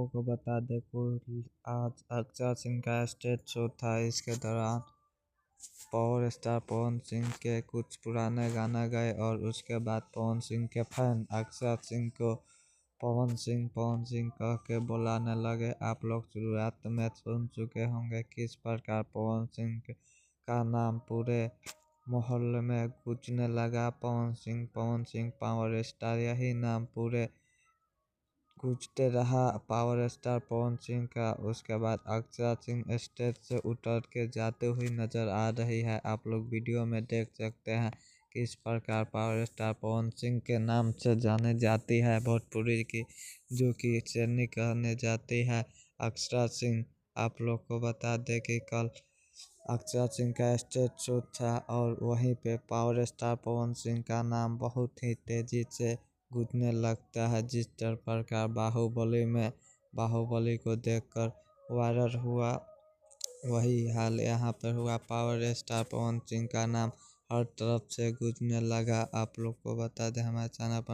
लोगों को बता दें कि आज अक्षय सिंह का स्टेज शो था। इसके दौरान पावर स्टार पवन सिंह के कुछ पुराने गाना गए और उसके बाद पवन सिंह के फैन अक्षय सिंह को पवन सिंह कह के बुलाने लगे। आप लोग शुरुआत में सुन चुके होंगे किस प्रकार पवन सिंह का नाम पूरे मोहल्ले में गूंजने लगा। पवन सिंह पावर स्टार, यही नाम पूरे गूंजते रहा पावर स्टार पवन सिंह का। उसके बाद अक्षय सिंह स्टेज से उतर के जाते हुए नजर आ रही है। आप लोग वीडियो में देख सकते हैं किस प्रकार पावर स्टार पवन सिंह के नाम से जाने जाती है भोजपुरी की, जो कि चेन्नई कहने जाती है अक्षय सिंह। आप लोग को बता दें कि कल अक्षय सिंह का स्टेज शो था और वहीं पे पावर स्टार पवन सिंह का नाम बहुत ही तेजी से गूंजने लगता है। जिस प्रकार बाहुबली को देखकर वायरल हुआ, वही हाल यहाँ पर हुआ। पावर स्टार पवन सिंह का नाम हर तरफ से गूंजने लगा। आप लोग को बता दें हमारे चैनल पर